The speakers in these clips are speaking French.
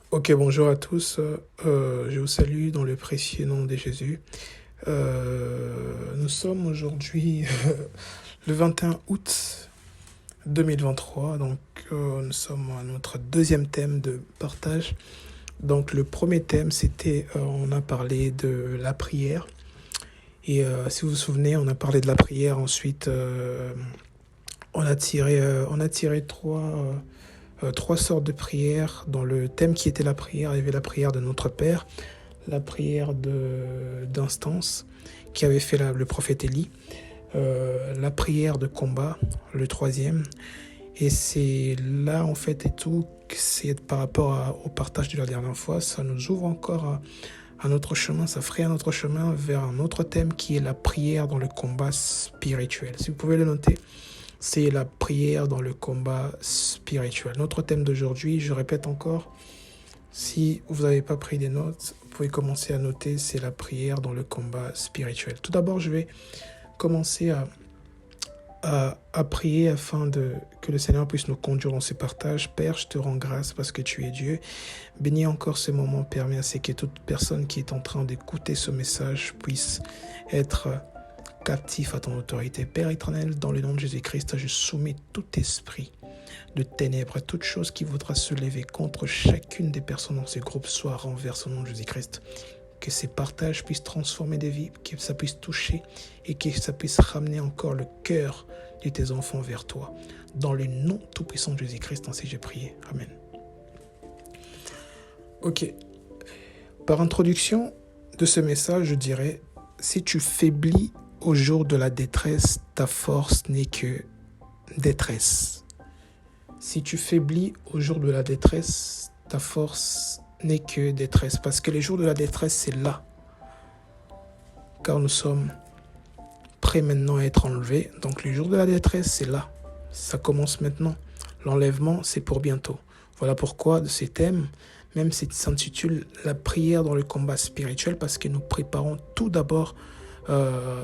Ok, bonjour à tous. Je vous salue dans le précieux nom de Jésus. Nous sommes aujourd'hui le 21 août 2023. Donc, nous sommes à notre deuxième thème de partage. Donc, le premier thème, c'était, on a parlé de la prière. Et si vous vous souvenez, on a parlé de la prière. Ensuite, on a tiré trois sortes de prières. Dans le thème qui était la prière, il y avait la prière de notre Père, la prière d'instance qui avait fait le prophète Élie, la prière de combat, le troisième. Et c'est là, en fait, et tout, c'est par rapport au partage de la dernière fois, ça nous ouvre encore à notre chemin, ça ferait un autre chemin vers un autre thème qui est la prière dans le combat spirituel. Si vous pouvez le noter, c'est la prière dans le combat spirituel. Notre thème d'aujourd'hui, je répète encore, si vous n'avez pas pris des notes, vous pouvez commencer à noter, c'est la prière dans le combat spirituel. Tout d'abord, je vais commencer à prier afin que le Seigneur puisse nous conduire dans ce partage. Père, je te rends grâce parce que tu es Dieu. Bénis encore ce moment, Père, merci que toute personne qui est en train d'écouter ce message puisse être captif à ton autorité. Père éternel, dans le nom de Jésus-Christ, je soumets tout esprit de ténèbres, toute chose qui voudra se lever contre chacune des personnes dans ce groupe soit renversée au nom de Jésus-Christ. Que ces partages puissent transformer des vies, que ça puisse toucher et que ça puisse ramener encore le cœur de tes enfants vers toi. Dans le nom tout-puissant de Jésus-Christ, ainsi j'ai prié. Amen. Ok. Par introduction de ce message, je dirais, si tu faiblis au jour de la détresse, ta force n'est que détresse. Si tu faiblis au jour de la détresse, ta force n'est que détresse. Parce que les jours de la détresse, c'est là. Car nous sommes prêts maintenant à être enlevés. Donc les jours de la détresse, c'est là. Ça commence maintenant. L'enlèvement, c'est pour bientôt. Voilà pourquoi de ces thèmes, même si s'intitule la prière dans le combat spirituel, parce que nous préparons tout d'abord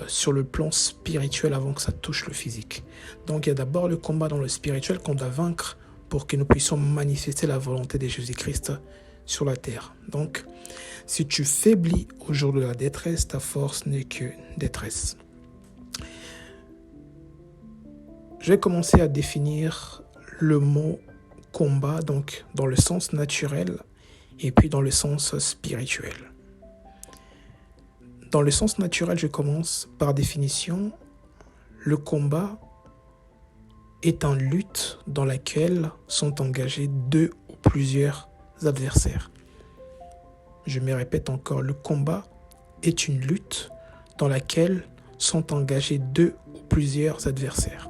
sur le plan spirituel avant que ça touche le physique. Donc il y a d'abord le combat dans le spirituel qu'on doit vaincre pour que nous puissions manifester la volonté de Jésus-Christ sur la terre. Donc, si tu faiblis au jour de la détresse, ta force n'est que détresse. Je vais commencer à définir le mot combat, donc dans le sens naturel et puis dans le sens spirituel. Dans le sens naturel, je commence par définition. Le combat est une lutte dans laquelle sont engagés deux ou plusieurs adversaires. Je me répète encore, le combat est une lutte dans laquelle sont engagés deux ou plusieurs adversaires.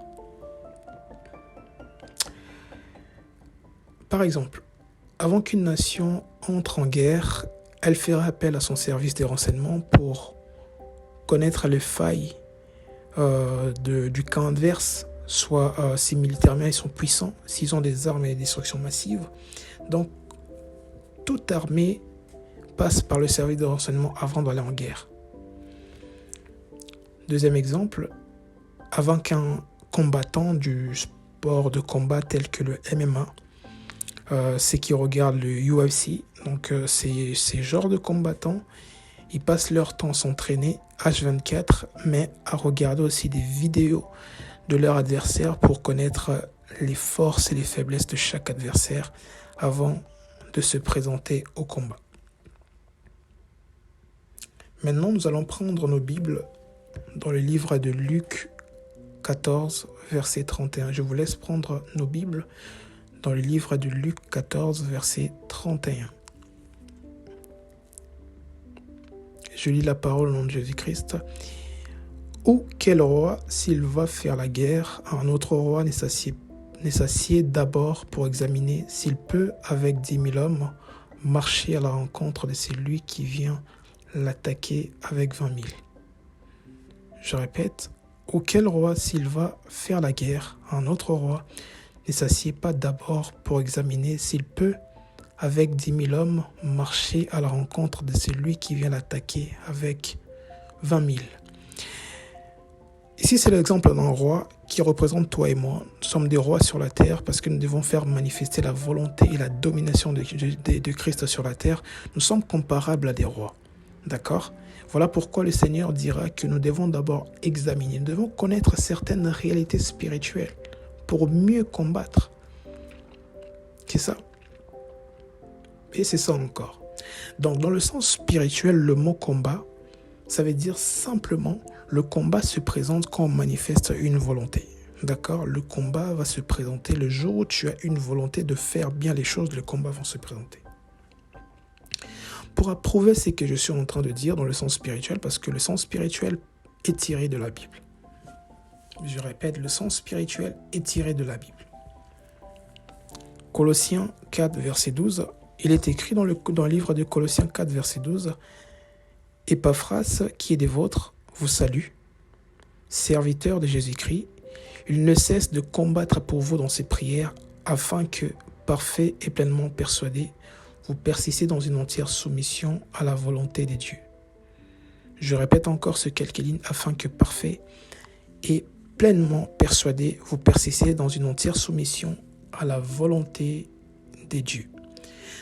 Par exemple, avant qu'une nation entre en guerre, elle fera appel à son service de renseignement pour connaître les failles du camp adverse, soit si militairement ils sont puissants, s'ils ont des armes et des destructions massives. Donc, toute armée passe par le service de renseignement avant d'aller en guerre. Deuxième exemple, avant qu'un combattant du sport de combat tel que le MMA, ceux qui regardent le UFC, donc ces genres de combattants, ils passent leur temps à s'entraîner H24, mais à regarder aussi des vidéos de leur adversaire pour connaître les forces et les faiblesses de chaque adversaire avant de se présenter au combat. Maintenant, nous allons prendre nos Bibles dans le livre de Luc 14, verset 31. Je vous laisse prendre nos Bibles dans le livre de Luc 14, verset 31. Je lis la parole au nom de Jésus-Christ. Ou quel roi, s'il va faire la guerre, un autre roi ne s'assied d'abord pour examiner s'il peut, avec 10 000 hommes, marcher à la rencontre de celui qui vient l'attaquer avec 20 000. Je répète, ou quel roi, s'il va faire la guerre, un autre roi ne s'assied pas d'abord pour examiner s'il peut, avec 10 000 hommes, marcher à la rencontre de celui qui vient l'attaquer avec 20 000. Ici, c'est l'exemple d'un roi qui représente toi et moi. Nous sommes des rois sur la terre parce que nous devons faire manifester la volonté et la domination de Christ sur la terre. Nous sommes comparables à des rois. D'accord? Voilà pourquoi le Seigneur dira que nous devons d'abord examiner, nous devons connaître certaines réalités spirituelles pour mieux combattre. C'est ça. Et c'est ça encore. Donc, dans le sens spirituel, le mot combat, ça veut dire simplement le combat se présente quand on manifeste une volonté. D'accord? Le combat va se présenter le jour où tu as une volonté de faire bien les choses, le combat va se présenter. Pour approuver ce que je suis en train de dire dans le sens spirituel, parce que le sens spirituel est tiré de la Bible. Je répète, le sens spirituel est tiré de la Bible. Colossiens 4, verset 12, il est écrit dans le livre de Colossiens 4, verset 12, « Épaphras, qui est des vôtres, vous salue, serviteur de Jésus-Christ. Il ne cesse de combattre pour vous dans ses prières, afin que, parfait et pleinement persuadé, vous persistez dans une entière soumission à la volonté de Dieu. » Je répète encore ce quelques lignes, afin que, parfait et pleinement persuadé, vous persistez dans une entière soumission à la volonté de Dieu.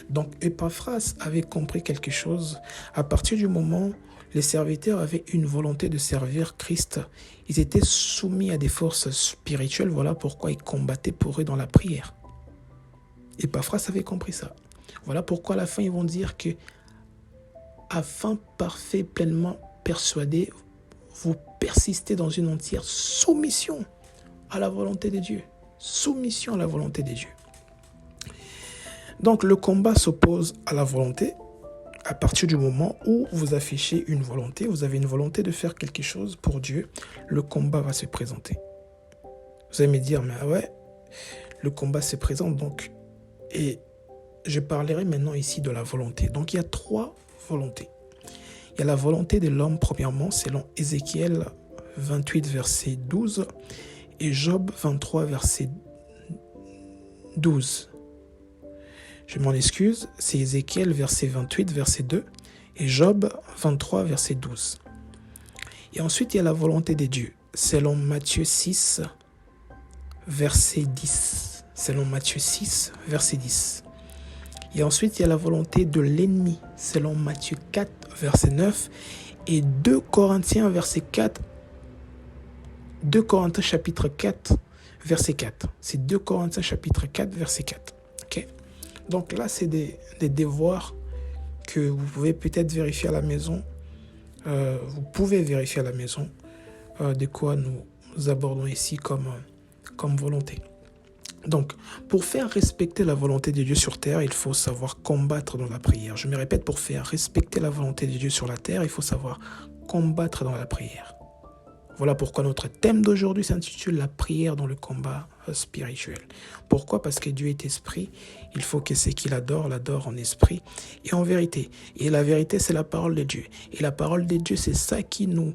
Donc, Épaphras avait compris quelque chose. À partir du moment où les serviteurs avaient une volonté de servir Christ, ils étaient soumis à des forces spirituelles. Voilà pourquoi ils combattaient pour eux dans la prière. Épaphras avait compris ça. Voilà pourquoi à la fin, ils vont dire que, afin parfait, pleinement persuadé, vous persistez dans une entière soumission à la volonté de Dieu. Soumission à la volonté de Dieu. Donc, le combat s'oppose à la volonté à partir du moment où vous affichez une volonté, vous avez une volonté de faire quelque chose pour Dieu, le combat va se présenter. Vous allez me dire, mais ouais, le combat se présente donc. Et je parlerai maintenant ici de la volonté. Donc, il y a 3 volontés. Il y a la volonté de l'homme, premièrement, selon Ézéchiel 28, verset 12, et Job 23, verset 12. Je m'en excuse, c'est Ézéchiel, verset 28, verset 2, et Job 23, verset 12. Et ensuite, il y a la volonté de Dieu, selon Matthieu 6, verset 10. Selon Matthieu 6, verset 10. Et ensuite, il y a la volonté de l'ennemi, selon Matthieu 4, verset 9, et 2 Corinthiens, verset 4, 2 Corinthiens, chapitre 4, verset 4. C'est 2 Corinthiens, chapitre 4, verset 4. Ok? Donc là, c'est des devoirs que vous pouvez peut-être vérifier à la maison. Vous pouvez vérifier à la maison de quoi nous abordons ici comme volonté. Donc, pour faire respecter la volonté de Dieu sur terre, il faut savoir combattre dans la prière. Je me répète, pour faire respecter la volonté de Dieu sur la terre, il faut savoir combattre dans la prière. Voilà pourquoi notre thème d'aujourd'hui s'intitule « La prière dans le combat spirituel ». Pourquoi? Parce que Dieu est esprit, il faut que ce qu'il adore, l'adore en esprit et en vérité. Et la vérité, c'est la parole de Dieu. Et la parole de Dieu, c'est ça qui nous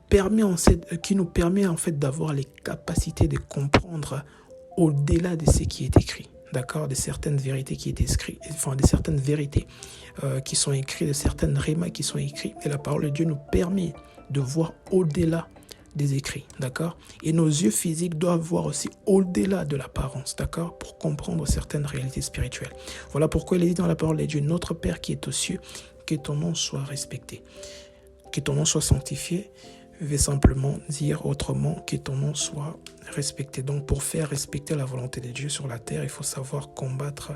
permet en fait d'avoir les capacités de comprendre au-delà de ce qui est écrit. D'accord, de certaines vérités qui est écrites, enfin de certaines vérités qui sont écrites, de certaines rémas qui sont écrites. Et la parole de Dieu nous permet de voir au-delà des écrits, d'accord? Et nos yeux physiques doivent voir aussi au-delà de l'apparence, d'accord? Pour comprendre certaines réalités spirituelles. Voilà pourquoi il est dit dans la parole de Dieu, notre Père qui est aux cieux, que ton nom soit respecté, que ton nom soit sanctifié, veut simplement dire autrement que ton nom soit respecté. Donc pour faire respecter la volonté de Dieu sur la terre, il faut savoir combattre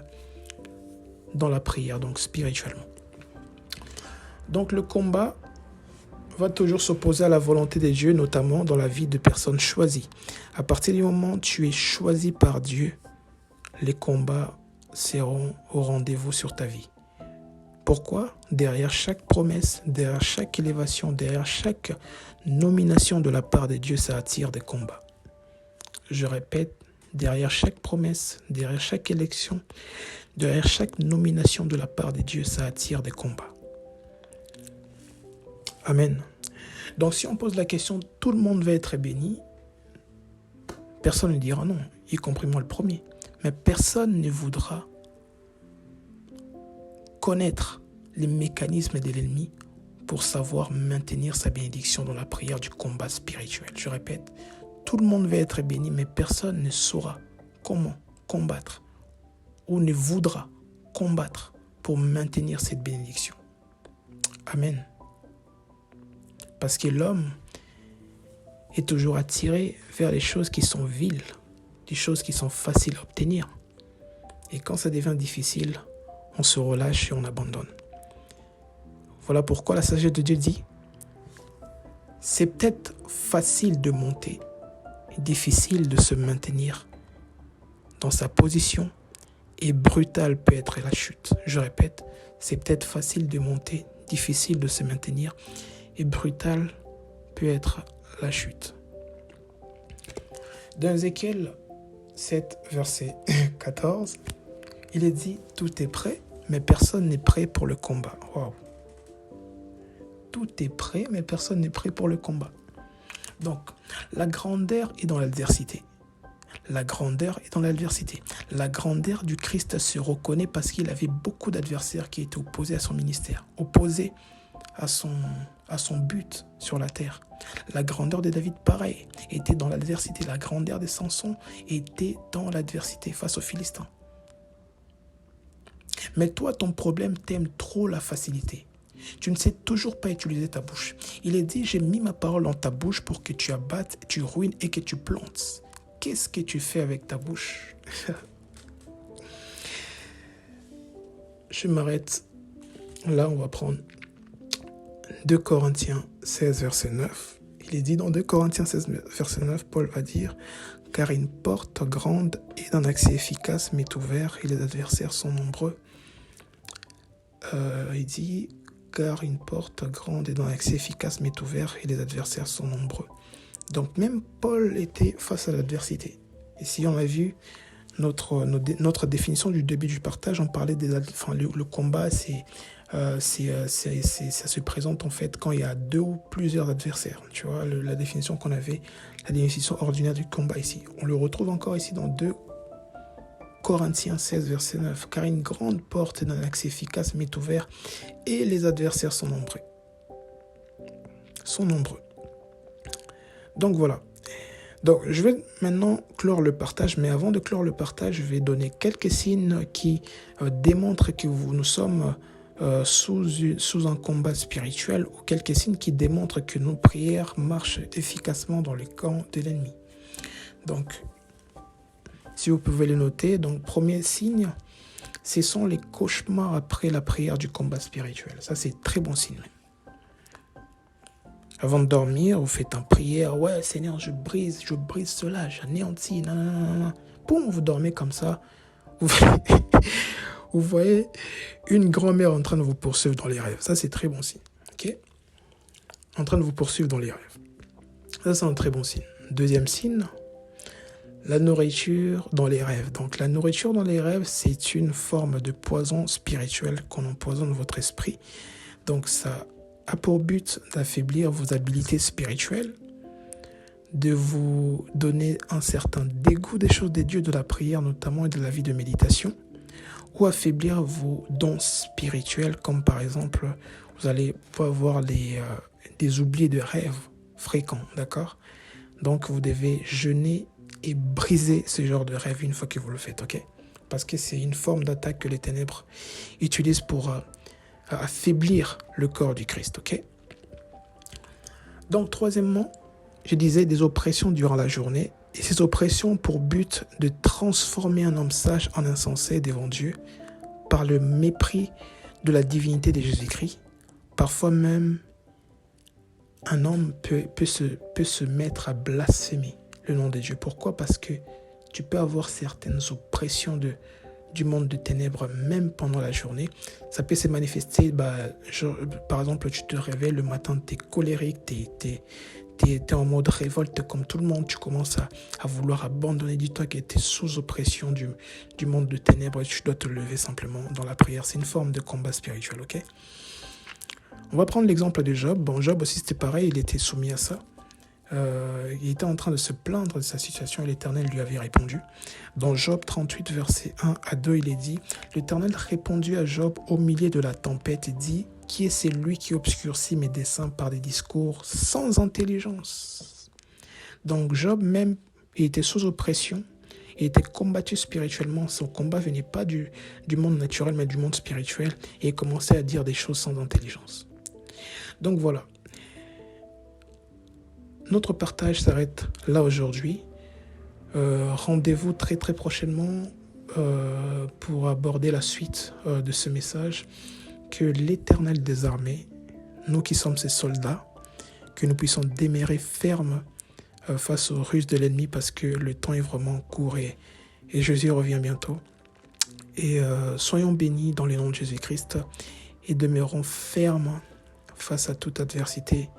dans la prière, donc spirituellement. Donc le combat va toujours s'opposer à la volonté de Dieu, notamment dans la vie de personnes choisies. À partir du moment où tu es choisi par Dieu, les combats seront au rendez-vous sur ta vie. Pourquoi? Derrière chaque promesse, derrière chaque élévation, derrière chaque nomination de la part de Dieu, ça attire des combats. Je répète, derrière chaque promesse, derrière chaque élection, derrière chaque nomination de la part de Dieu, ça attire des combats. Amen. Donc si on pose la question, tout le monde va être béni, personne ne dira non, y compris moi le premier. Mais personne ne voudra connaître les mécanismes de l'ennemi pour savoir maintenir sa bénédiction dans la prière du combat spirituel. Je répète, tout le monde va être béni, mais personne ne saura comment combattre ou ne voudra combattre pour maintenir cette bénédiction. Amen. Parce que l'homme est toujours attiré vers les choses qui sont viles, des choses qui sont faciles à obtenir. Et quand ça devient difficile, on se relâche et on abandonne. Voilà pourquoi la sagesse de Dieu dit, c'est peut-être facile de monter, difficile de se maintenir dans sa position et brutale peut être la chute. Je répète, c'est peut-être facile de monter, difficile de se maintenir et brutale peut être la chute. Dans Ézéchiel 7, verset 14, il est dit, tout est prêt, mais personne n'est prêt pour le combat. Wow. Tout est prêt, mais personne n'est prêt pour le combat. Donc, la grandeur est dans l'adversité. La grandeur est dans l'adversité. La grandeur du Christ se reconnaît parce qu'il avait beaucoup d'adversaires qui étaient opposés à son ministère, opposés à son but sur la terre. La grandeur de David, pareil, était dans l'adversité. La grandeur de Samson était dans l'adversité face aux Philistins. Mais toi, ton problème, t'aimes trop la facilité. Tu ne sais toujours pas utiliser ta bouche. Il est dit, j'ai mis ma parole dans ta bouche pour que tu abattes, tu ruines et que tu plantes. Qu'est-ce que tu fais avec ta bouche? Je m'arrête. Là, on va prendre 2 Corinthiens 16, verset 9. Il est dit dans 2 Corinthiens 16, verset 9, Paul va dire « Car une porte grande et d'un accès efficace m'est ouvert et les adversaires sont nombreux. » Il dit « Car une porte grande et d'un accès efficace m'est ouvert et les adversaires sont nombreux. » Donc même Paul était face à l'adversité. Et si on a vu notre définition du début du partage, on parlait le combat, ça se présente en fait quand il y a 2 ou plusieurs adversaires. Tu vois, la définition qu'on avait, la définition ordinaire du combat ici. On le retrouve encore ici dans 2 Corinthiens 16, verset 9. Car une grande porte d'un accès efficace m'est ouverte et les adversaires sont nombreux. Donc voilà. Donc je vais maintenant clore le partage, mais avant de clore le partage, je vais donner quelques signes qui démontrent que nous sommes sous un combat spirituel ou quelques signes qui démontrent que nos prières marchent efficacement dans le camp de l'ennemi. Donc, si vous pouvez le noter, donc premier signe, ce sont les cauchemars après la prière du combat spirituel. Ça, c'est très bon signe. Avant de dormir, vous faites une prière. Ouais, Seigneur, je brise cela, j'anéantis. Non. Boum, vous dormez comme ça. Vous voyez une grand-mère en train de vous poursuivre dans les rêves. Ça, c'est très bon signe. Ok? En train de vous poursuivre dans les rêves. Ça, c'est un très bon signe. Deuxième signe, la nourriture dans les rêves. Donc, la nourriture dans les rêves, c'est une forme de poison spirituel qu'on empoisonne votre esprit. Donc, ça a pour but d'affaiblir vos habiletés spirituelles, de vous donner un certain dégoût des choses de Dieu, de la prière notamment et de la vie de méditation, ou affaiblir vos dons spirituels, comme par exemple, vous allez avoir des oublis de rêves fréquents, d'accord? Donc, vous devez jeûner et briser ce genre de rêve une fois que vous le faites, ok? Parce que c'est une forme d'attaque que les ténèbres utilisent pour affaiblir le corps du Christ, ok? Donc, troisièmement, je disais des oppressions durant la journée. Et ces oppressions ont pour but de transformer un homme sage en insensé devant Dieu par le mépris de la divinité de Jésus-Christ. Parfois même, un homme peut se mettre à blasphémer le nom de Dieu. Pourquoi? Parce que tu peux avoir certaines oppressions du monde de ténèbres même pendant la journée. Ça peut se manifester, par exemple, tu te réveilles le matin, tu es colérique, tu es en mode révolte comme tout le monde, tu commences à vouloir abandonner du temps, que tu es sous oppression du monde de ténèbres et tu dois te lever simplement dans la prière. C'est une forme de combat spirituel, ok? On va prendre l'exemple de Job. Bon, Job aussi c'était pareil, il était soumis à ça. Il était en train de se plaindre de sa situation et l'Éternel lui avait répondu. Dans Job 38, versets 1 à 2, il est dit « L'Éternel répondit à Job au milieu de la tempête et dit « Qui est celui qui obscurcit mes desseins par des discours sans intelligence? Donc Job même, il était sous oppression, il était combattu spirituellement. Son combat venait pas du monde naturel, mais du monde spirituel. Et il commençait à dire des choses sans intelligence. Donc voilà. Notre partage s'arrête là aujourd'hui. Rendez-vous très très prochainement pour aborder la suite de ce message. Que l'Éternel des armées, nous qui sommes ses soldats, que nous puissions demeurer fermes face aux ruses de l'ennemi parce que le temps est vraiment court et Jésus revient bientôt. Et soyons bénis dans le nom de Jésus-Christ et demeurons fermes face à toute adversité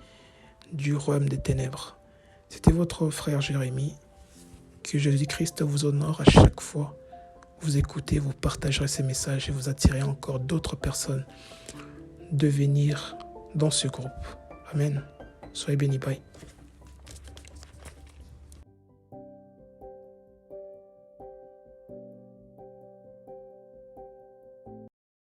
du royaume des ténèbres. C'était votre frère Jérémie. Que Jésus-Christ vous honore à chaque fois. Vous écoutez, vous partagerez ces messages et vous attirez encore d'autres personnes de venir dans ce groupe. Amen. Soyez bénis. Bye.